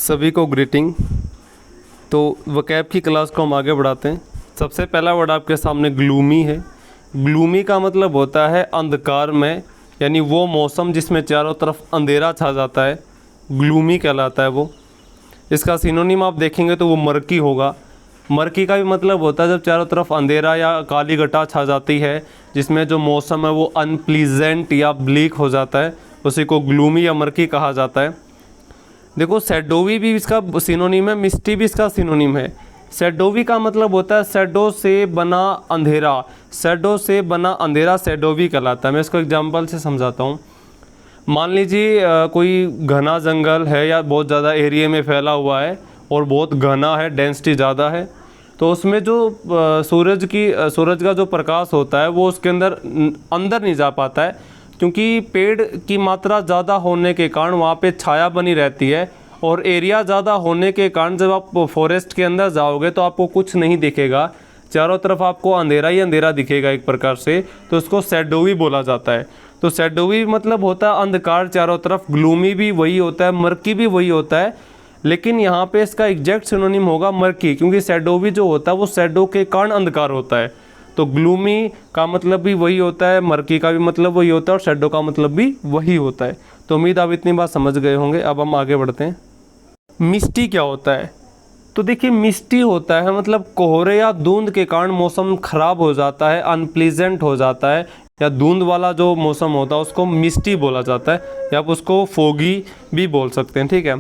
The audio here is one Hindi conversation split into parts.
सभी को ग्रीटिंग। तो वोकैब की क्लास को हम आगे बढ़ाते हैं। सबसे पहला वर्ड आपके सामने ग्लूमी है। ग्लूमी का मतलब होता है अंधकार में, यानी वो मौसम जिसमें चारों तरफ अंधेरा छा जाता है, ग्लूमी कहलाता है वो। इसका सिनोनिम आप देखेंगे तो वो मर्की होगा। मर्की का भी मतलब होता है जब चारों तरफ अंधेरा या काली घटा छा जाती है, जिसमें जो मौसम है वो अनप्लीजेंट या ब्लीक हो जाता है, उसी को ग्लूमी या मर्की कहा जाता है। देखो सैडोवी भी इसका सिनोनिम है, मिस्टी भी इसका सिनोनिम है। सैडोवी का मतलब होता है सैडो से बना अंधेरा। सैडो से बना अंधेरा सैडोवी कहलाता है। मैं इसको एग्जांपल से समझाता हूँ। मान लीजिए कोई घना जंगल है या बहुत ज़्यादा एरिया में फैला हुआ है और बहुत घना है, डेंसिटी ज़्यादा है, तो उसमें जो सूरज का जो प्रकाश होता है वो उसके अंदर नहीं जा पाता है, क्योंकि पेड़ की मात्रा ज़्यादा होने के कारण वहाँ पे छाया बनी रहती है। और एरिया ज़्यादा होने के कारण जब आप फॉरेस्ट के अंदर जाओगे तो आपको कुछ नहीं दिखेगा, चारों तरफ आपको अंधेरा ही अंधेरा दिखेगा एक प्रकार से। तो उसको सैडोवी बोला जाता है। तो सैडोवी मतलब होता है अंधकार चारों तरफ। ग्लूमी भी वही होता है, मर्की भी वही होता है, लेकिन यहाँ पे इसका एग्जैक्ट सिनोनिम होगा मर्की, क्योंकि सैडोवी जो होता है वो सैडो के कारण अंधकार होता है। तो ग्लूमी का मतलब भी वही होता है, मर्की का भी मतलब वही होता है, और शैडो का मतलब भी वही होता है। तो उम्मीद आप इतनी बात समझ गए होंगे। अब हम आगे बढ़ते हैं। मिस्टी क्या होता है? तो देखिए मिस्टी होता है मतलब कोहरे या धुंध के कारण मौसम खराब हो जाता है, अनप्लीजेंट हो जाता है, या धुंध वाला जो मौसम होता है उसको मिस्टी बोला जाता है, या आप उसको फोगी भी बोल सकते हैं। ठीक है,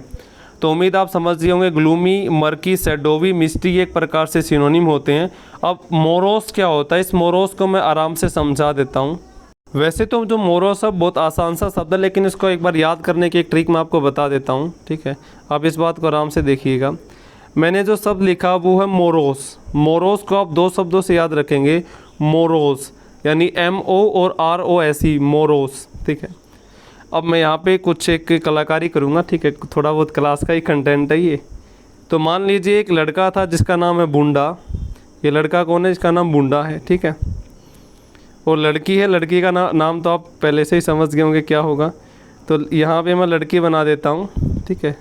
तो उम्मीद आप समझ गए होंगे। ग्लूमी, मर्की, सैडोवी, मिस्टी एक प्रकार से सिनोनिम होते हैं। अब मोरोस क्या होता है, इस मोरोस को मैं आराम से समझा देता हूँ। वैसे तो जो मोरोस है बहुत आसान सा शब्द है, लेकिन इसको एक बार याद करने की एक ट्रिक मैं आपको बता देता हूँ। ठीक है, आप इस बात को आराम से देखिएगा। मैंने जो शब्द लिखा वो है मोरोस। मोरोस को आप दो शब्दों से याद रखेंगे, मोरोस यानी MO और ROS, मोरोस। ठीक है, अब मैं यहाँ पे कुछ एक कलाकारी करूँगा। ठीक है, थोड़ा बहुत क्लास का ही कंटेंट है ये। तो मान लीजिए एक लड़का था जिसका नाम है बुंडा। ये लड़का कौन है? इसका नाम बुंडा है। ठीक है, और लड़की है, लड़की का नाम तो आप पहले से ही समझ गए होंगे क्या होगा। तो यहाँ पे मैं लड़की बना देता हूँ। ठीक है,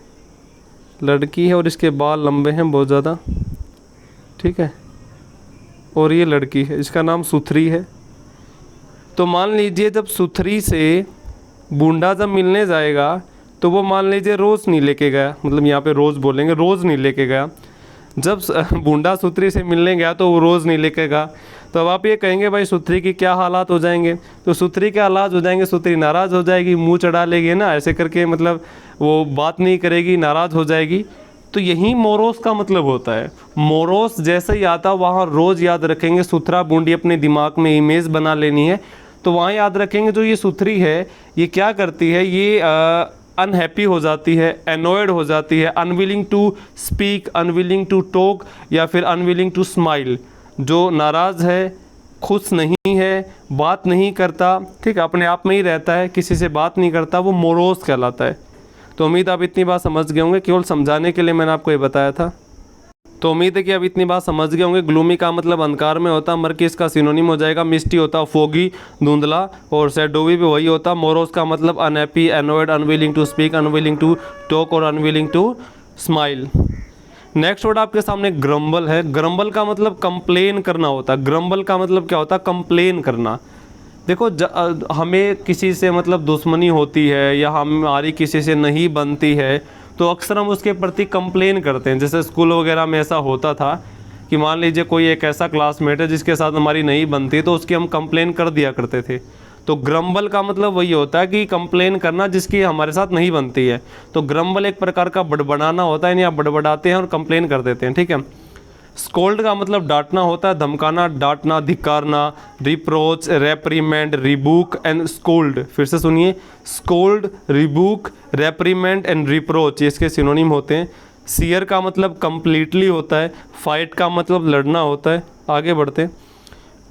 लड़की है और इसके बाल लंबे हैं बहुत ज़्यादा। ठीक है, और ये लड़की है, इसका नाम सुथरी है। तो मान लीजिए जब सुथरी से बूंदा जब मिलने जाएगा तो वो मान लीजिए रोज़ नहीं लेके गया, मतलब यहाँ पे रोज़ बोलेंगे, रोज़ नहीं लेके गया। जब बूंदा सुथरी से मिलने गया तो वो रोज़ नहीं लेके गया। तो अब आप ये कहेंगे भाई सुथरी की क्या हालात हो जाएंगे? तो सुथरी के हालात हो जाएंगे, सुथरी नाराज़ हो जाएगी, मुंह चढ़ा लेगी ना, ऐसे करके मतलब वो बात नहीं करेगी, नाराज़ हो जाएगी। तो यही मोरोस का मतलब होता है। मोरोस जैसे ही आता वहाँ रोज़ याद रखेंगे। सुथरा बूंदी अपने दिमाग में इमेज बना लेनी है, तो वहाँ याद रखेंगे जो ये सुथरी है ये क्या करती है, ये अनहैप्पी हो जाती है, एनॉयड हो जाती है, unwilling to speak, unwilling to talk, या फिर अनविलिंग टू स्माइल। जो नाराज़ है, खुश नहीं है, बात नहीं करता, ठीक है, अपने आप में ही रहता है, किसी से बात नहीं करता, वो मोरोस कहलाता है। तो उम्मीद आप इतनी बात समझ गए होंगे, केवल समझाने के लिए मैंने आपको ये बताया था। तो उम्मीद है कि आप इतनी बात समझ गए होंगे। ग्लूमी का मतलब अंधकार में होता है, मर्की इसका सिनोनिम हो जाएगा, मिस्टी होता है फोगी, धुंधला, और सैडोवी भी वही होता है। मोरोस का मतलब unhappy, annoyed, unwilling to speak, unwilling to talk और unwilling to smile. Next word आपके सामने ग्रम्बल है। ग्रम्बल का मतलब कंप्लेन करना होता है। ग्रम्बल का मतलब क्या होता है? कंप्लेन करना। देखो हमें किसी से मतलब दुश्मनी होती है या हमारी किसी से नहीं बनती है तो अक्सर हम उसके प्रति कंप्लेन करते हैं। जैसे स्कूल वगैरह में ऐसा होता था कि मान लीजिए कोई एक ऐसा क्लासमेट है जिसके साथ हमारी नहीं बनती, तो उसकी हम कंप्लेन कर दिया करते थे। तो ग्रम्बल का मतलब वही होता है कि कंप्लेन करना जिसकी हमारे साथ नहीं बनती है। तो ग्रम्बल एक प्रकार का बड़बड़ाना होता है, यानी आप बड़बड़ाते हैं और कंप्लेन कर देते हैं। ठीक है, स्कोल्ड का मतलब डांटना होता है, धमकाना, डांटना, धिक्कारना, रिप्रोच, रेप्रीमेंड, रिबूक एंड स्कोल्ड। फिर से सुनिए, स्कोल्ड, रिबूक, रेप्रीमेंड एंड रिप्रोच ये इसके सिनोनिम होते हैं। सीयर का मतलब कंप्लीटली होता है। फाइट का मतलब लड़ना होता है। आगे बढ़ते हैं।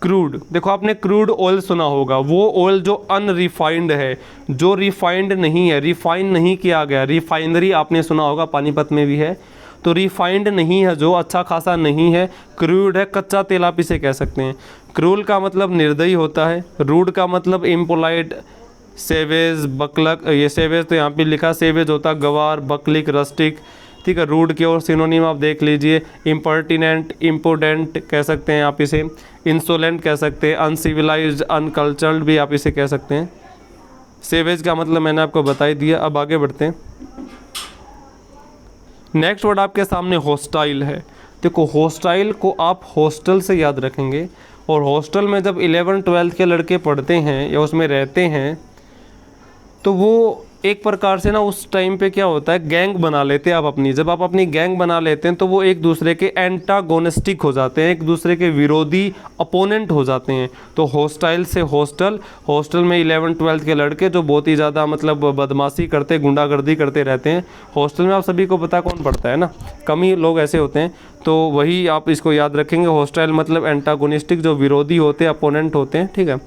क्रूड, देखो आपने क्रूड ऑयल सुना होगा, वो ऑयल जो अनरिफाइंड है, जो रिफाइंड नहीं है, रिफाइन नहीं किया गया। रिफाइनरी आपने सुना होगा, पानीपत में भी है। तो रिफाइंड नहीं है, जो अच्छा खासा नहीं है, क्रूड है, कच्चा तेल आप इसे कह सकते हैं। क्रूल का मतलब निर्दयी होता है। रूड का मतलब इम्पोलाइट, सेवेज, बकलक, ये सेवेज तो यहाँ पे लिखा, सेवेज होता है गवार, बकलिक, रस्टिक, ठीक है। रूड के और सिनोनिम आप देख लीजिए, इम्पर्टिनेंट, इम्पोर्टेंट कह सकते हैं आप इसे, इंसोलेंट कह सकते हैं, अनसिविलाइज्ड, अनकल्चर्ड भी आप इसे कह सकते हैं। सेवेज का मतलब मैंने आपको बता ही दिया। अब आगे बढ़ते हैं। नेक्स्ट वर्ड आपके सामने हॉस्टाइल है। देखो हॉस्टाइल को आप हॉस्टल से याद रखेंगे, और हॉस्टल में जब 11-12 के लड़के पढ़ते हैं या उसमें रहते हैं तो वो एक प्रकार से ना उस टाइम पे क्या होता है, गैंग बना लेते हैं आप अपनी। जब आप अपनी गैंग बना लेते हैं तो वो एक दूसरे के एंटागोनिस्टिक हो जाते हैं, एक दूसरे के विरोधी अपोनेंट हो जाते हैं। तो हॉस्टाइल से हॉस्टल, हॉस्टल में 11-12 के लड़के जो बहुत ही ज़्यादा मतलब बदमाशी करते, गुंडागर्दी करते रहते हैं। हॉस्टल में आप सभी को पता कौन पढ़ता है ना, कम ही लोग ऐसे होते हैं, तो वही आप इसको याद रखेंगे। हॉस्टाइल मतलब एंटागोनिस्टिक, जो विरोधी होते हैं, अपोनेंट होते हैं, ठीक है।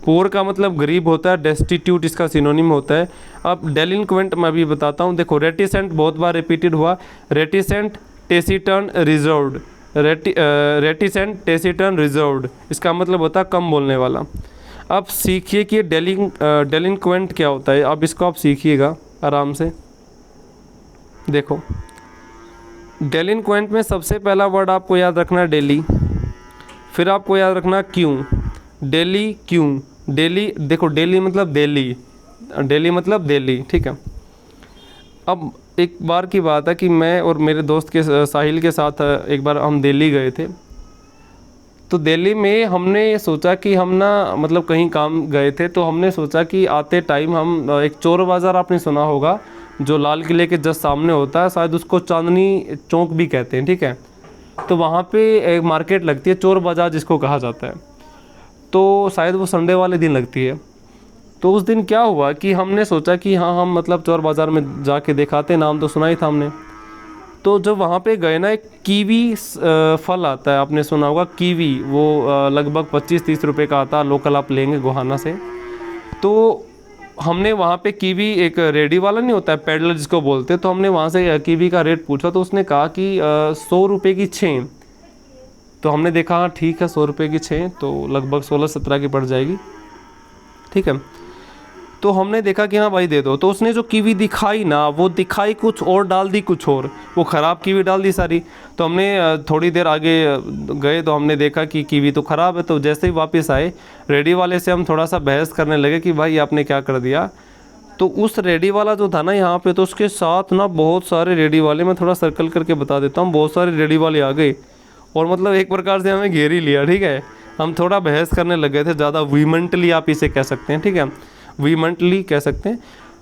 पुअर का मतलब गरीब होता है, डेस्टिट्यूट इसका सिनोनिम होता है। अब डेलिंक्वेंट मैं भी बताता हूँ। देखो रेटिसेंट बहुत बार रिपीटेड हुआ, reticent, taciturn, reserved, reticent, taciturn, reserved, इसका मतलब होता है कम बोलने वाला। अब सीखिए कि डेलिंक्वेंट क्या होता है, अब इसको आप सीखिएगा आराम से। देखो डेलिंक्वेंट में सबसे पहला वर्ड आपको याद रखना है डेली, फिर आपको याद रखना क्यों, डेली क्यों, डेली, देखो डेली मतलब दिल्ली, डेली मतलब दिल्ली, ठीक है। अब एक बार की बात है कि मैं और मेरे दोस्त के साहिल के साथ एक बार हम दिल्ली गए थे। तो दिल्ली में हमने सोचा कि हम ना मतलब कहीं काम गए थे, तो हमने सोचा कि आते टाइम हम एक चोर बाज़ार आपने सुना होगा जो लाल किले के जस्ट सामने होता है, शायद उसको चांदनी चौक भी कहते हैं, ठीक है। तो वहाँ पे एक मार्केट लगती है, चोर बाज़ार जिसको कहा जाता है, तो शायद वो संडे वाले दिन लगती है। तो उस दिन क्या हुआ कि हमने सोचा कि हाँ हम मतलब चोर बाज़ार में जाके दिखाते, नाम तो सुना ही था हमने। तो जब वहाँ पे गए ना, एक कीवी फल आता है, आपने सुना होगा कीवी, वो लगभग 25-30 रुपये का आता है, लोकल आप लेंगे गोहाना से। तो हमने वहाँ पे कीवी, एक रेडी वाला नहीं होता है पेडलर जिसको बोलते हैं, तो हमने वहाँ से कीवी का रेट पूछा, तो उसने कहा कि 100 रुपये की 6। तो हमने देखा हाँ ठीक है 100 रुपये की 6, तो लगभग 16-17 की पड़ जाएगी, ठीक है। तो हमने देखा कि हाँ भाई दे दो। तो उसने जो कीवी दिखाई ना, वो दिखाई कुछ और, डाल दी कुछ और, वो ख़राब कीवी डाल दी सारी। तो हमने थोड़ी देर आगे गए तो हमने देखा कि कीवी तो ख़राब है। तो जैसे ही वापस आए, रेडी वाले से हम थोड़ा सा बहस करने लगे कि भाई आपने क्या कर दिया। तो उस रेडी वाला जो था ना यहाँ पे, तो उसके साथ ना बहुत सारे रेडी वाले, मैं थोड़ा सर्कल करके बता देता हूँ, बहुत सारे रेडी वाले आ गए और मतलब एक प्रकार से हमें घेर ही लिया, ठीक है। हम थोड़ा बहस करने लगे थे, ज़्यादा वीमेंटली आप इसे कह सकते हैं, ठीक है, वीमेंटली कह सकते हैं।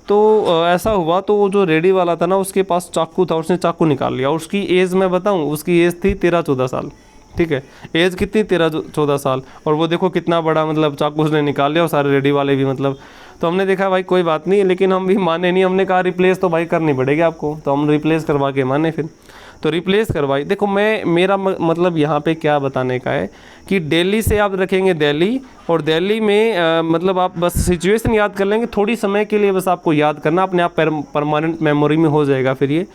तो ऐसा हुआ, तो वो जो रेडी वाला था ना, उसके पास चाकू था, उसने चाकू निकाल लिया। उसकी एज मैं बताऊं, उसकी एज थी 13-14 साल, ठीक है। एज कितनी, 13-14 साल, और वो देखो कितना बड़ा मतलब चाकू उसने निकाल लिया, और सारे रेडी वाले भी मतलब। तो हमने देखा भाई कोई बात नहीं, लेकिन हम भी माने नहीं, हमने कहा रिप्लेस तो भाई करनी पड़ेगी आपको, तो हम रिप्लेस करवा के माने फिर। तो रिप्लेस करवाई। देखो मेरा मतलब यहाँ पे क्या बताने का है कि दिल्ली से आप रखेंगे दिल्ली, और दिल्ली में मतलब आप बस सिचुएशन याद कर लेंगे थोड़ी समय के लिए, बस आपको याद करना, अपने आप परमानेंट मेमोरी में हो जाएगा फिर ये।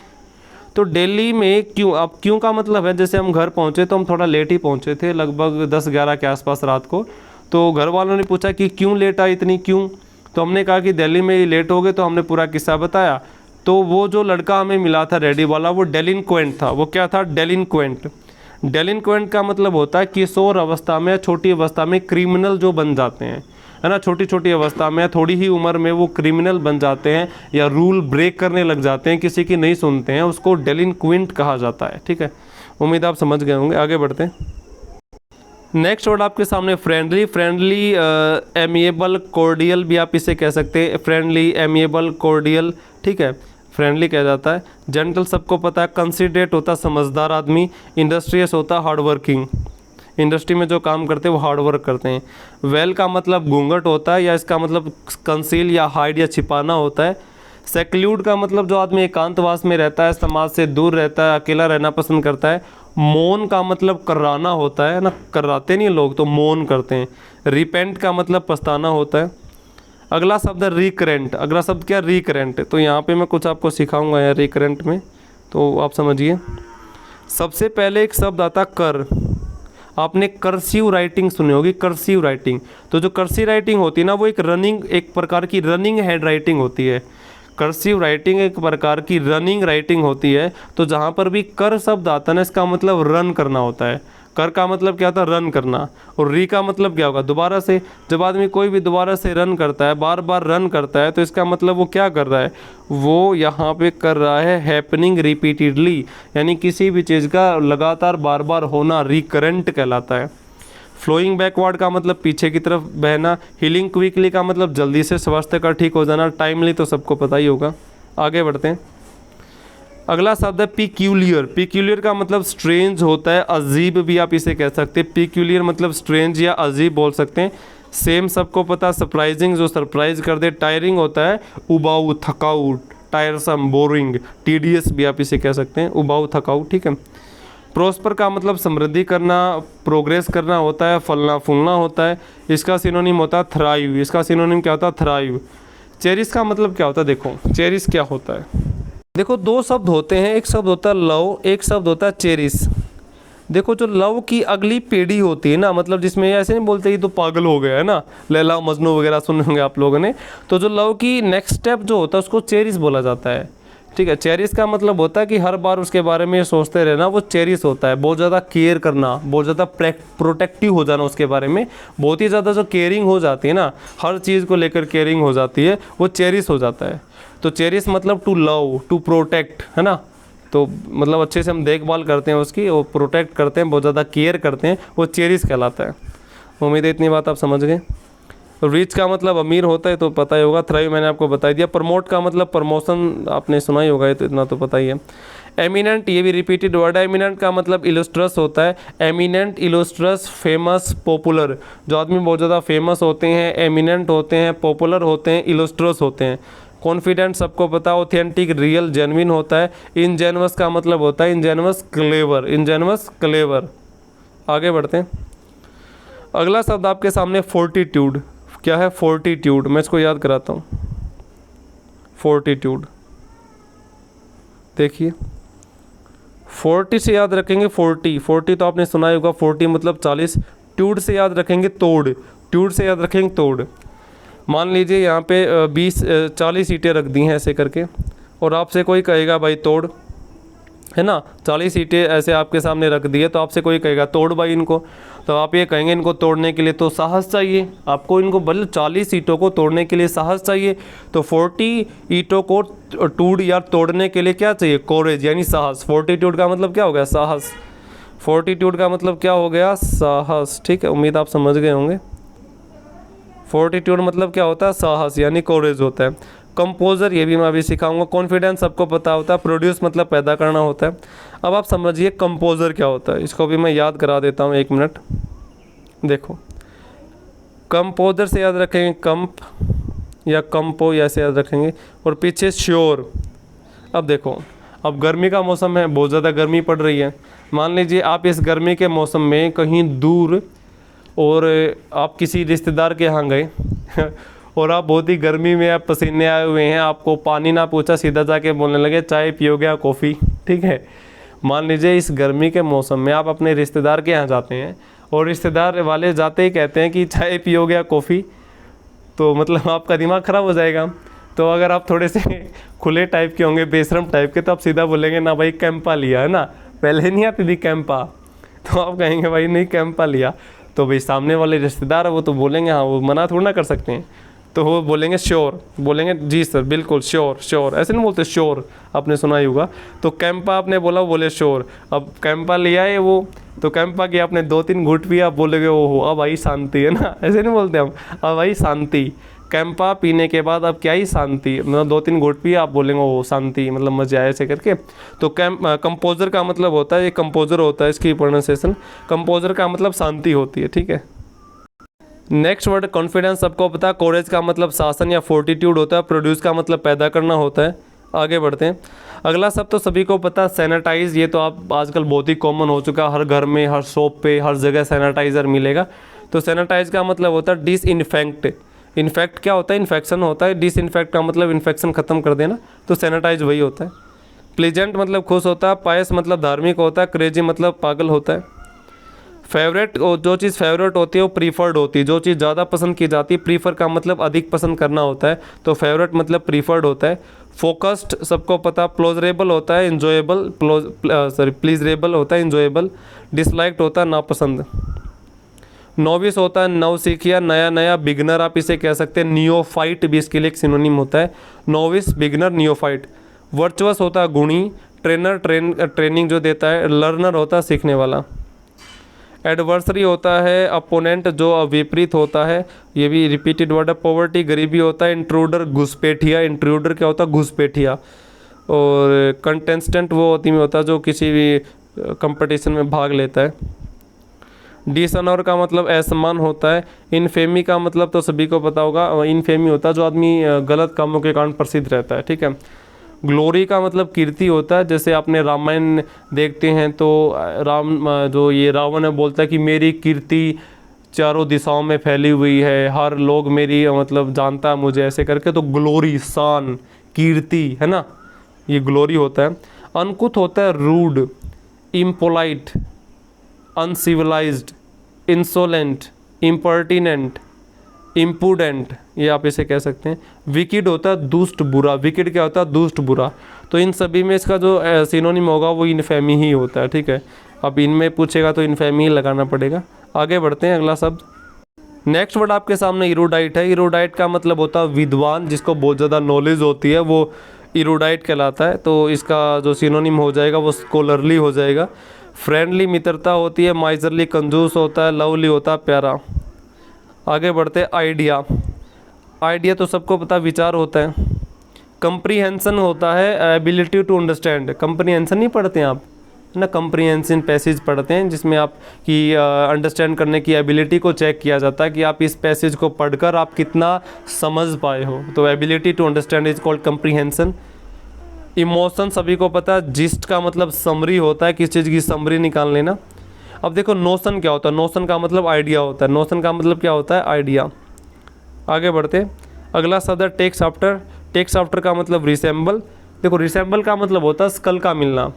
तो दिल्ली में क्यों, अब क्यों का मतलब है, जैसे हम घर पहुँचे तो हम थोड़ा लेट ही पहुँचे थे, लगभग 10-11 के आसपास रात को। तो घर वालों ने पूछा कि क्यों लेट आई इतनी, क्यों। तो हमने कहा कि दिल्ली में ही लेट हो गए, तो हमने पूरा किस्सा बताया। तो वो जो लड़का हमें मिला था रेडी वाला, वो डेलिंक्वेंट था। वो क्या था, डेलिंक्वेंट। डेलिंक्वेंट का मतलब होता है किशोर अवस्था में, छोटी अवस्था में क्रिमिनल जो बन जाते हैं, है ना, छोटी छोटी अवस्था में, थोड़ी ही उम्र में वो क्रिमिनल बन जाते हैं या रूल ब्रेक करने लग जाते हैं, किसी की नहीं सुनते हैं, उसको डेलिंक्वेंट कहा जाता है, ठीक है। उम्मीद आप समझ गए होंगे। आगे बढ़ते हैं। नेक्स्ट वर्ड आपके सामने फ्रेंडली। फ्रेंडली, एमिएबल, कॉर्डियल भी आप इसे कह सकते हैं। फ्रेंडली, एमिएबल, कॉर्डियल, ठीक है, फ्रेंडली कहा जाता है। जेंटल सबको पता है। कंसिडरेट होता है समझदार आदमी। इंडस्ट्रियस होता है हार्ड वर्किंग, इंडस्ट्री में जो काम करते हैं वो हार्ड वर्क करते हैं। वेल का मतलब घूंघट होता है, या इसका मतलब कंसील या हाइड या छिपाना होता है। सेक्लूड का मतलब जो आदमी एकांतवास में रहता है, समाज से दूर रहता है, अकेला रहना पसंद करता है। मौन का मतलब कर्राना होता है ना, कर्राते नहीं लोग, तो मौन करते हैं। रिपेंट का मतलब पछताना होता है। अगला शब्द है रिकरेंट। अगला शब्द क्या, रिकरेंट। तो यहाँ पे मैं कुछ आपको सिखाऊंगा यार रिकरेंट में, तो आप समझिए। सबसे पहले एक शब्द आता कर। आपने कर्सिव राइटिंग सुनी होगी, कर्सिव राइटिंग। तो जो कर्सिव राइटिंग होती है ना, वो एक प्रकार की रनिंग हैंड राइटिंग होती है। कर्सिव राइटिंग एक प्रकार की रनिंग राइटिंग होती है। तो जहाँ पर भी कर शब्द आता है ना, इसका मतलब रन करना होता है। कर का मतलब क्या होता है? रन करना। और री का मतलब क्या होगा? दोबारा से। जब आदमी कोई भी दोबारा से रन करता है, बार बार रन करता है, तो इसका मतलब वो क्या कर रहा है? वो यहाँ पे कर रहा है हैपनिंग रिपीटेडली, यानी किसी भी चीज़ का लगातार बार बार होना रिकरेंट कहलाता है। फ्लोइंग बैकवर्ड का मतलब पीछे की तरफ बहना। हीलिंग क्विकली का मतलब जल्दी से स्वास्थ्य का ठीक हो जाना। टाइमली तो सबको पता ही होगा। आगे बढ़ते हैं। अगला शब्द है पिक्यूलियर। पिक्यूलियर का मतलब स्ट्रेंज होता है, अजीब भी आप इसे कह सकते हैं। पिक्यूलियर मतलब स्ट्रेंज या अजीब बोल सकते हैं। सेम सबको पता, सरप्राइजिंग जो सरप्राइज कर दे। टायरिंग होता है, उबाऊ, थकाऊ, टायरसम, बोरिंग, टीडियस भी आप इसे कह सकते हैं, उबाऊ, थकाऊ, ठीक है। प्रोस्पर का मतलब समृद्धि करना, प्रोग्रेस करना होता है, फलना फूलना होता है। इसका सिनोनिम होता है थ्राइव। इसका सिनोनिम क्या होता है? थ्राइव। चेरिस का मतलब क्या होता है? देखो चेरिस क्या होता है। देखो दो शब्द होते हैं, एक शब्द होता है लव, एक शब्द होता है चेरिस। देखो जो लव की अगली पीढ़ी होती है ना, मतलब जिसमें ऐसे नहीं बोलते ये तो पागल हो गया है ना, लैला मजनू वगैरह सुने होंगे आप लोगों ने। तो जो लव की नेक्स्ट स्टेप जो होता है उसको चेरिस बोला जाता है, ठीक है। चेरिस का मतलब होता है कि हर बार उसके बारे में सोचते रहना, वो चेरिस होता है। बहुत ज़्यादा केयर करना, बहुत ज़्यादा प्रोटेक्टिव हो जाना उसके बारे में, बहुत ही ज़्यादा जो केयरिंग हो जाती है ना, हर चीज़ को लेकर केयरिंग हो जाती है, वो चेरिस हो जाता है। तो चेरिस मतलब टू लव, टू प्रोटेक्ट, है ना। तो मतलब अच्छे से हम देखभाल करते हैं उसकी, वो प्रोटेक्ट करते हैं, बहुत ज़्यादा केयर करते हैं, वो चेरिस कहलाता है। उम्मीद है इतनी बात आप समझ गए। रिच का मतलब अमीर होता है, तो पता ही होगा। थ्राइव मैंने आपको बता दिया। प्रमोट का मतलब प्रमोशन, आपने सुना ही होगा, तो इतना तो पता ही है। एमिनेंट, ये भी रिपीटेड वर्ड है। एमिनेंट का मतलब इलस्ट्रस होता है। Eminent, illustrious, famous, popular. जो आदमी बहुत ज़्यादा फेमस होते हैं, एमिनेंट होते हैं, पॉपुलर होते हैं, इलस्ट्रस होते हैं। कॉन्फिडेंट सबको पता, ऑथेंटिक, रियल, जेन्युइन होता है। इनजेनवस का मतलब होता है इनजेनवस, क्लेवर, इनजेनवस, क्लेवर। आगे बढ़ते हैं। अगला शब्द आपके सामने फोर्टिट्यूड। क्या है? फोर्टिट्यूड। मैं इसको याद कराता हूँ। फोर्टिट्यूड, देखिए 40 से याद रखेंगे, 40 तो आपने सुना ही होगा। 40 मतलब 40। ट्यूड से याद रखेंगे तोड़, ट्यूड से याद रखेंगे तोड़। मान लीजिए यहाँ पे 40 ईंटें रख दी हैं ऐसे करके, और आपसे कोई कहेगा भाई तोड़, है ना। 40 ईंटें ऐसे आपके सामने रख दी है, तो आपसे कोई कहेगा तोड़ भाई इनको, तो आप ये कहेंगे इनको तोड़ने के लिए तो साहस चाहिए आपको। इनको मतलब 40 ईंटों को तोड़ने के लिए साहस चाहिए। तो 40 ईंटों को टूट या तोड़ने के लिए क्या चाहिए? कोरेज, यानी साहस। फोर्टिट्यूड का मतलब क्या हो गया? साहस। फोर्टिट्यूड का मतलब क्या हो गया? साहस, ठीक है। उम्मीद आप समझ गए होंगे। फोर्टिट्यूड मतलब क्या होता है? साहस, यानी कोरेज होता है। कंपोजर, ये भी मैं अभी सिखाऊंगा। कॉन्फिडेंस सबको पता होता है। प्रोड्यूस मतलब पैदा करना होता है। अब आप समझिए कंपोजर क्या होता है, इसको भी मैं याद करा देता हूँ, एक मिनट। देखो कंपोजर से याद रखेंगे कंप या कंपो, ऐसे याद रखेंगे, और पीछे श्योर। अब देखो, अब गर्मी का मौसम है, बहुत ज़्यादा गर्मी पड़ रही है। मान लीजिए आप इस गर्मी के मौसम में कहीं दूर, और आप किसी रिश्तेदार के यहाँ गए और आप बहुत ही गर्मी में, आप पसीने आए हुए हैं, आपको पानी ना पूछा, सीधा जाके बोलने लगे चाय पियोगे या कॉफ़ी, ठीक है। मान लीजिए इस गर्मी के मौसम में आप अपने रिश्तेदार के यहाँ जाते हैं, और रिश्तेदार वाले जाते ही कहते हैं कि चाय पियोगे या कॉफ़ी, तो मतलब आपका दिमाग ख़राब हो जाएगा। तो अगर आप थोड़े से खुले टाइप के होंगे, बेशरम टाइप के, तो आप सीधा बोलेंगे ना भाई कैंपा लिया, है ना। पहले नहीं आती थी कैंपा, तो आप कहेंगे भाई नहीं कैंपा लिया। तो भाई सामने वाले रिश्तेदार है, वो तो बोलेंगे हाँ, वो मना थोड़ा ना कर सकते हैं, तो वो बोलेंगे श्योर, बोलेंगे जी सर बिल्कुल श्योर श्योर, ऐसे नहीं बोलते श्योर, आपने सुना ही होगा। तो कैंपा आपने बोला, बोले श्योर। अब कैंपा लिया है वो, तो कैंपा की आपने 2-3 घूंट पिया, आप बोलोगे ओहो अब आई शांति, है ना। ऐसे नहीं बोलते हम, अब आई शांति। कैंपा पीने के बाद अब क्या ही शांति, मतलब 2-3 घूंट पिया, आप बोलेंगे ओह शांति, मतलब मजा आया ऐसे करके। तो कंपोजर का मतलब होता है, ये कंपोजर होता है, इसकी प्रोनाउंसिएशन कंपोजर का मतलब शांति होती है, ठीक है। नेक्स्ट वर्ड कॉन्फिडेंस, सबको पता है। कोरेज का मतलब शासन या फोर्टिट्यूड होता है। प्रोड्यूस का मतलब पैदा करना होता है। आगे बढ़ते हैं। अगला सब तो सभी को पता है, सैनिटाइज। ये तो आप आजकल बहुत ही कॉमन हो चुका है, हर घर में, हर शॉप पे, हर जगह सैनिटाइज़र मिलेगा। तो सैनिटाइज का मतलब होता है डिसइंफेक्ट। इन्फेक्ट क्या होता है? इन्फेक्शन होता है। डिसइंफेक्ट का मतलब इन्फेक्शन ख़त्म कर देना, तो सैनिटाइज वही होता है। प्लीजेंट मतलब खुश होता है। पायस मतलब धार्मिक होता है। क्रेजी मतलब पागल होता है। फेवरेट, जो चीज़ फेवरेट होती है वो प्रीफर्ड होती है, जो चीज़ ज़्यादा पसंद की जाती है। प्रीफर का मतलब अधिक पसंद करना होता है, तो फेवरेट मतलब प्रीफर्ड होता है। फोकस्ड सबको पता, प्लोजरेबल होता है इंजॉयबल, प्लीजरेबल होता है इंजॉयबल। डिसलाइक्ड होता है नापसंद। नोविस होता है नवसिखिया, नया नया। बिगनर आप इसे कह सकते हैं, नियोफाइट भी इसके लिए एक सिनोनिम होता है। Novice, beginner, neophyte. वर्चुअस होता है गुणी, ट्रेनर ट्रेनिंग जो देता है। लर्नर होता है सीखने वाला। एडवर्सरी होता है अपोनेंट जो विपरीत होता है, ये भी रिपीटेड वर्ड है। पॉवर्टी गरीबी होता है। इंट्रूडर घुसपैठिया, इंट्रूडर क्या होता है घुसपैठिया। और कंटेस्टेंट वो आदमी होता है जो किसी भी कंपटीशन में भाग लेता है। डिसऑनर का मतलब असम्मान होता है। इनफेमी का मतलब तो सभी को पता होगा, इनफेमी होता है जो आदमी गलत कामों के कारण प्रसिद्ध रहता है, ठीक है। ग्लोरी का मतलब कीर्ति होता है। जैसे आपने रामायण देखते हैं तो जो ये रावण है बोलता है कि मेरी कीर्ति चारों दिशाओं में फैली हुई है, हर लोग मेरी मतलब जानता है मुझे, ऐसे करके। तो ग्लोरी, शान, कीर्ति है ना, ये ग्लोरी होता है। अनकुथ होता है rude, impolite, uncivilised, insolent, impertinent, impudent, ये आप इसे कह सकते हैं। विकिड होता है दुष्ट, बुरा। विकिड क्या होता है दुष्ट, बुरा। तो इन सभी में इसका जो सिनोनिम होगा वो इनफेमी ही होता है, ठीक है। अब इनमें पूछेगा तो इनफेमी ही लगाना पड़ेगा। आगे बढ़ते हैं, अगला शब्द। नेक्स्ट वर्ड आपके सामने इरोडाइट है। इरोडाइट का मतलब होता है विद्वान, जिसको बहुत ज़्यादा नॉलेज होती है, वो इरोडाइट कहलाता है। तो इसका जो सिनोनिम हो जाएगा वो स्कॉलरली हो जाएगा। फ्रेंडली मित्रता होती है। माइजरली कंजूस होता है। लवली होता है प्यारा। आगे बढ़ते हैं, आइडिया। आइडिया तो सबको पता विचार होता है। कंप्रीहेंशन होता है एबिलिटी टू अंडरस्टैंड। कंप्रीहेंशन नहीं पढ़ते हैं आप ना, कंप्रीहेंशन पैसेज पढ़ते हैं जिसमें आप की अंडरस्टैंड करने की एबिलिटी को चेक किया जाता है कि आप इस पैसेज को पढ़कर आप कितना समझ पाए हो। तो ability to understand is called comprehension. Emotion सभी को पता है। जिस्ट का मतलब समरी होता है, किस चीज़ की समरी निकाल लेना। अब देखो नोशन क्या होता है। नोशन का मतलब आइडिया होता है। नोशन का मतलब क्या होता है आइडिया। आगे बढ़ते, अगला शब्द है टेक्स आफ्टर। टेक्स आफ्टर का मतलब रिसेंबल। देखो रिसेंबल का मतलब होता है स्कल का मिलना।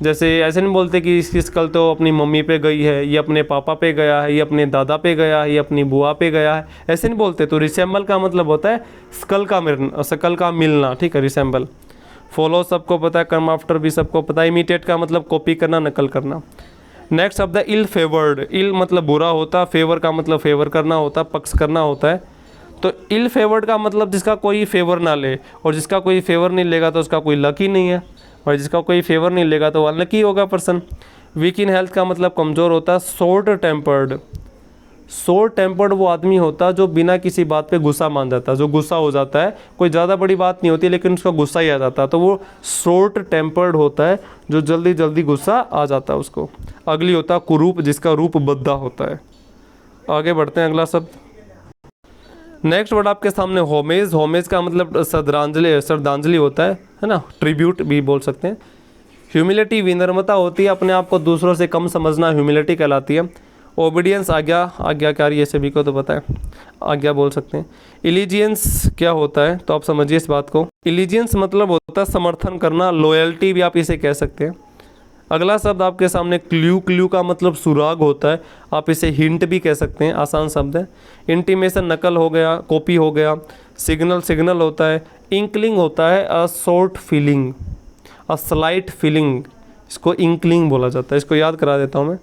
जैसे ऐसे नहीं बोलते कि इसकी स्कल तो अपनी मम्मी पे गई है, ये अपने पापा पे गया है, ये अपने दादा पे गया है, ये अपनी बुआ पे गया है, ऐसे नहीं बोलते। तो रिसेंबल का मतलब होता है स्कल का मिलना, ठीक है, रिसेंबल। फॉलो सबको पता है। कम आफ्टर भी सबको पता है। इमिटेट का मतलब कॉपी करना, नकल करना। नेक्स्ट शब्द है इल फेवर्ड। इल मतलब बुरा होता है। फेवर का मतलब फेवर करना होता है, पक्ष करना होता है। तो इल फेवर्ड का मतलब जिसका कोई फेवर ना ले, और जिसका कोई फेवर नहीं लेगा तो उसका कोई लकी नहीं है, और जिसका कोई फेवर नहीं लेगा तो अनलकी होगा पर्सन। वीक इन हेल्थ का मतलब कमज़ोर होता है। Short tempered. शॉर्ट टेम्पर्ड वो आदमी होता है जो बिना किसी बात पे गुस्सा मान जाता है, जो गुस्सा हो जाता है, कोई ज़्यादा बड़ी बात नहीं होती लेकिन उसका गुस्सा ही आ जाता है, तो वो शॉर्ट टेम्पर्ड होता है, जो जल्दी जल्दी गुस्सा आ जाता है उसको। अगली होता है कुरूप, जिसका रूप बद्दा होता है। आगे बढ़ते हैं, अगला शब्द। नेक्स्ट वर्ड आपके सामने होमेज। होमेज का मतलब श्रद्धांजलि होता है ना, ट्रिब्यूट भी बोल सकते हैं। ह्यूमिलिटी विनम्रता होती है, अपने आप को दूसरों से कम समझना ह्यूमिलिटी कहलाती है। ओबीडियंस आज्ञाकारी, ये सभी को तो पता है, आज्ञा बोल सकते हैं। इलिजियंस क्या होता है तो आप समझिए इस बात को। इलिजियंस मतलब होता है समर्थन करना, लॉयल्टी भी आप इसे कह सकते हैं। अगला शब्द आपके सामने क्ल्यू। क्ल्यू का मतलब सुराग होता है, आप इसे हिंट भी कह सकते हैं, आसान शब्द है। इंटीमेशन नकल हो गया, कॉपी हो गया। सिग्नल होता है। इंकलिंग होता है a short feeling, a slight feeling, इसको इंकलिंग बोला जाता है। इसको याद करा देता हूँ मैं।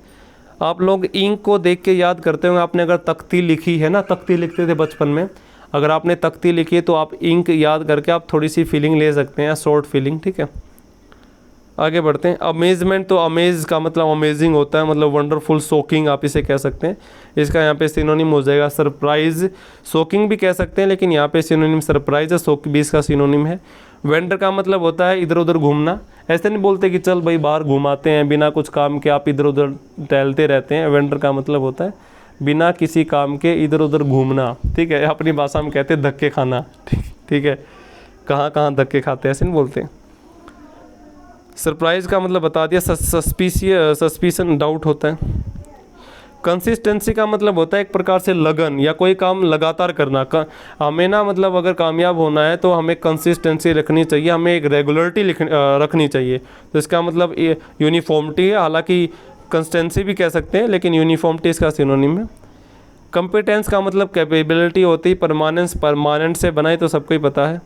आप लोग इंक को देख के याद करते होंगे। आपने अगर तख्ती लिखी है ना, तख्ती लिखते थे बचपन में, अगर आपने तख्ती लिखी है तो आप इंक याद करके आप थोड़ी सी फीलिंग ले सकते हैं, शॉर्ट फीलिंग, ठीक है। आगे बढ़ते हैं। अमेजमेंट तो अमेज का मतलब अमेजिंग होता है, मतलब वंडरफुल, शॉकिंग आप इसे कह सकते हैं। इसका यहाँ पे सिनोनिम हो जाएगा सरप्राइज। शॉकिंग भी कह सकते हैं लेकिन यहाँ पे सिनोनिम सरप्राइज है, शॉक भी इसका सिनोनिम है। वेंडर का मतलब होता है इधर उधर घूमना। ऐसे नहीं बोलते कि चल भाई बाहर घुमाते हैं, बिना कुछ काम के आप इधर उधर टहलते रहते हैं। वेंडर का मतलब होता है बिना किसी काम के इधर उधर घूमना, ठीक है। अपनी भाषा में कहते हैं धक्के खाना, ठीक है। कहाँ कहाँ धक्के खाते हैं, ऐसे नहीं बोलते। सरप्राइज का मतलब बता दिया। सस्पिशन डाउट होता है। कंसिस्टेंसी का मतलब होता है एक प्रकार से लगन या कोई काम लगातार करना। हमें ना मतलब अगर कामयाब होना है तो हमें कंसिस्टेंसी रखनी चाहिए, हमें एक रेगुलरिटी रखनी चाहिए। तो इसका मतलब यूनिफॉर्मिटी है। हालांकि कंसिस्टेंसी भी कह सकते हैं, लेकिन यूनिफॉर्मिटी इसका सिनोनिम है। कंपिटेंस का मतलब कैपेबिलिटी होती है, परमानेंस परमानेंट से बनाए तो सबको ही पता है।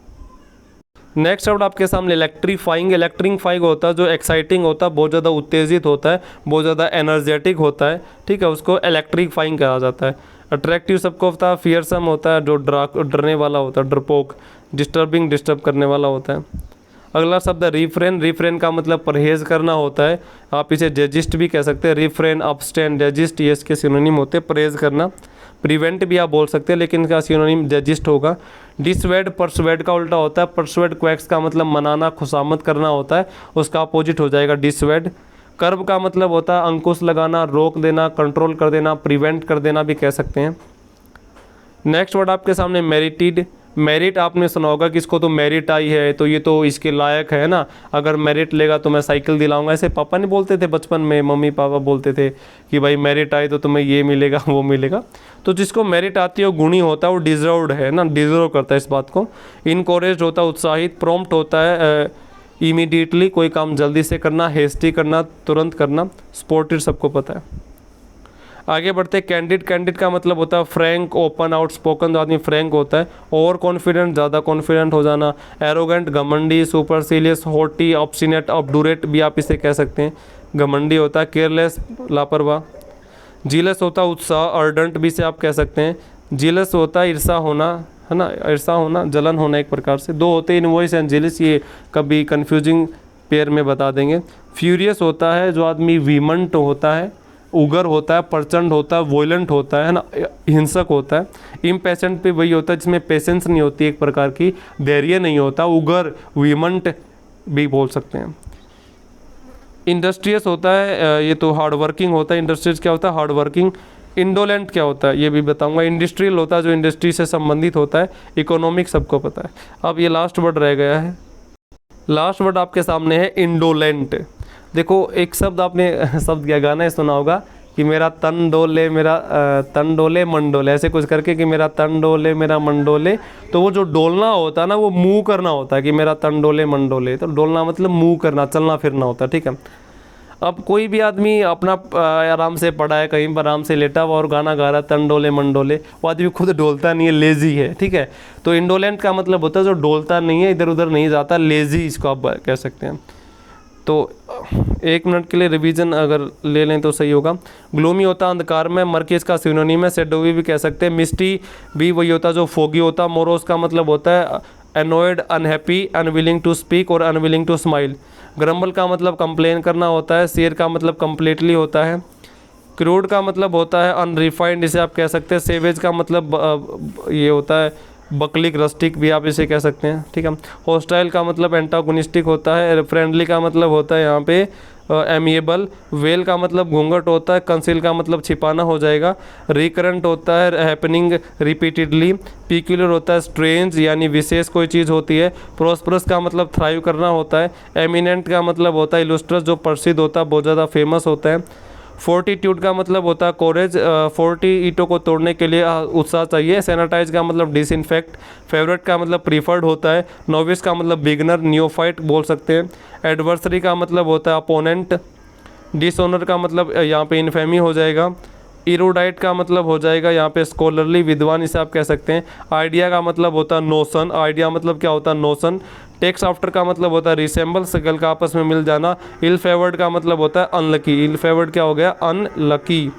नेक्स्ट वर्ड आपके सामने इलेक्ट्रीफाइंग। इलेक्ट्रीफाइंग होता है जो एक्साइटिंग होता है, बहुत ज़्यादा उत्तेजित होता है, बहुत ज़्यादा एनर्जेटिक होता है, ठीक है, उसको इलेक्ट्रीफाइंग कहा जाता है। अट्रैक्टिव सबको होता है, फियरसम होता है, जो डरने वाला होता है, डरपोक, डिस्टर्बिंग डिस्टर्ब करने वाला होता है। अगला शब्द है रिफ्रेन। रिफ्रेन का मतलब परहेज करना होता है, आप इसे डेजिस्ट भी कह सकते हैं। रिफ्रेन, अब्सटेन, डेजिस्ट ये इसके सिनोनिम होते हैं, परहेज करना। प्रिवेंट भी आप बोल सकते हैं, लेकिन इसका सिनोनिम डेजिस्ट होगा। डिसवेड परसवेड का उल्टा होता है। परसवेड क्वैक्स का मतलब मनाना, खुशामद करना होता है, उसका अपोजिट हो जाएगा डिसवेड। कर्ब का मतलब होता है अंकुश लगाना, रोक देना, कंट्रोल कर देना, प्रिवेंट कर देना भी कह सकते हैं। नेक्स्ट वर्ड आपके सामने मेरिटेड। मेरिट आपने सुना होगा कि इसको तो मेरिट आई है तो ये तो इसके लायक है ना, अगर मेरिट लेगा तो मैं साइकिल दिलाऊंगा, ऐसे पापा नहीं बोलते थे बचपन में, मम्मी पापा बोलते थे कि भाई मेरिट आई तो तुम्हें ये मिलेगा वो मिलेगा। तो जिसको मेरिट आती है वो गुणी होता है, वो डिजर्व्ड है ना, डिजर्व करता है इस बात को। इनकरेज्ड होता है उत्साहित। प्रॉम्प्ट होता है इमीडिएटली, कोई काम जल्दी से करना, हेस्टी करना, तुरंत करना। स्पोर्टेड सबको पता है। आगे बढ़ते कैंडिड। कैंडिड का मतलब होता है फ्रैंक, ओपन, आउटस्पोकन, जो आदमी फ्रैंक होता है। ओवर कॉन्फिडेंट, ज़्यादा कॉन्फिडेंट हो जाना। एरोगेंट, घमंडी। सुपरसीलियस, हॉटी, ऑब्स्टिनेट, ऑब्डूरेट भी आप इसे कह सकते हैं, घमंडी होता है। केयरलेस, लापरवाह। जीलस होता है उत्साह, अर्डेंट भी से आप कह सकते हैं। जीलस होता है ईर्षा होना, है ना, ईर्षा होना, जलन होना एक प्रकार से। दो होते हैं इनवॉइस एंड जीलस, ये कभी कंफ्यूजिंग पेयर में बता देंगे। फ्यूरियस होता है जो आदमी वीमंट होता है, उगर होता है, प्रचंड होता है, वोलेंट होता है ना, हिंसक होता है। इम्पेशेंट पे वही होता है जिसमें पेशेंस नहीं होती, एक प्रकार की धैर्य नहीं होता, उगर, वीमंट भी बोल सकते हैं। इंडस्ट्रियस होता है, ये तो हार्ड वर्किंग होता है। इंडस्ट्रियस क्या होता है? Hard working. इंडोलेंट क्या होता है ये भी बताऊंगा। इंडस्ट्रियल होता है जो इंडस्ट्री से संबंधित होता है। इकोनॉमिक सबको पता है। अब ये लास्ट वर्ड रह गया है। लास्ट वर्ड आपके सामने है इंडोलेंट। देखो एक शब्द आपने शब्द क्या गाना सुना होगा कि मेरा तन डोले, मेरा तन डोले मन डोले, ऐसे कुछ करके कि मेरा तन डोले मेरा मन डोले। तो वो जो डोलना होता है ना, वो मूव करना होता है कि मेरा तन डोले मन डोले। तो डोलना मतलब मूव करना, चलना फिरना होता है, ठीक है। अब कोई भी आदमी अपना आराम से पड़ा है, कहीं पर आराम से लेटा हुआ और गाना गा रहा है तन डोले मन डोले, वो आदमी खुद डोलता नहीं है, लेजी है, ठीक है। तो इंडोलेंट का मतलब होता है जो डोलता नहीं है, इधर उधर नहीं जाता, लेजी इसको आप कह सकते हैं। तो 1 मिनट के लिए रिवीजन अगर ले लें तो सही होगा। ग्लूमी होता है अंधकार में, मर्की इसका सिनोनिम है, शेडोवी भी कह सकते हैं। मिस्टी भी वही होता है जो फोगी होता है। मोरोस का मतलब होता है एनोयड, अनहैप्पी, अनविलिंग टू स्पीक और अनविलिंग टू स्माइल। ग्रम्बल का मतलब कंप्लेन करना होता है। शेयर का मतलब कम्प्लीटली होता है। क्रूड का मतलब होता है अनरिफाइंड, इसे आप कह सकते हैं। सेवेज का मतलब ये होता है बकलिक, रस्टिक भी आप इसे कह सकते हैं, ठीक है। हॉस्टाइल का मतलब एंटागोनिस्टिक होता है। फ्रेंडली का मतलब होता है यहाँ पे एमिएबल। वेल का मतलब घूंघट होता है। कंसील का मतलब छिपाना हो जाएगा। रिकरेंट होता है हैपनिंग रिपीटेडली। पिक्यूलर होता है स्ट्रेंज, यानी विशेष कोई चीज़ होती है। प्रोस्परस का मतलब थ्राइव करना होता है। एमिनेंट का मतलब होता है इलुस्ट्रस, जो प्रसिद्ध होता है, बहुत ज़्यादा फेमस होता है। फोर्टीट्यूड का मतलब होता है कोरेज, 40 ईंटों को तोड़ने के लिए उत्साह चाहिए। सैनिटाइज का मतलब डिसइंफेक्ट। फेवरेट का मतलब प्रीफर्ड होता है। नोविस का मतलब बिगनर, नियोफाइट बोल सकते हैं। एडवर्सरी का मतलब होता है अपोनेंट। डिसऑनर का मतलब यहाँ पे इनफेमी हो जाएगा। इरोडाइट का मतलब हो जाएगा यहाँ पे स्कॉलरली, विद्वान इसे आप कह सकते हैं। आइडिया का मतलब होता है नोशन। आइडिया मतलब क्या होता है? नोशन। टेक्स आफ्टर का मतलब होता है रिसेंबल, सकल का आपस में मिल जाना। इल फेवर्ड का मतलब होता है अनलकी। इल फेवर्ड क्या हो गया? अनलकी।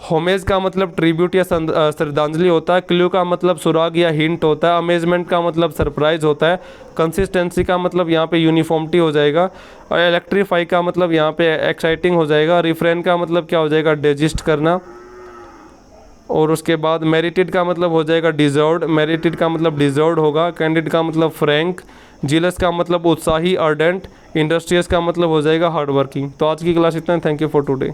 होमेज का मतलब ट्रिब्यूट या श्रद्धांजलि होता है। क्ल्यू का मतलब सुराग या हिंट होता है। अमेजमेंट का मतलब सरप्राइज होता है। कंसिस्टेंसी का मतलब यहाँ पे यूनिफॉर्मिटी हो जाएगा। और इलेक्ट्रीफाई का मतलब यहाँ पे एक्साइटिंग हो जाएगा। रिफ्रेन का मतलब क्या हो जाएगा? डिजिस्ट करना। और उसके बाद मेरिटेड का मतलब हो जाएगा डिजर्व्ड। मेरिटेड का मतलब डिजर्व्ड होगा। कैंडिड का मतलब फ्रैंक। जीलस का मतलब उत्साही, अर्डेंट। इंडस्ट्रियस का मतलब हो जाएगा हार्ड वर्किंग। तो आज की क्लास इतना। Thank you for today.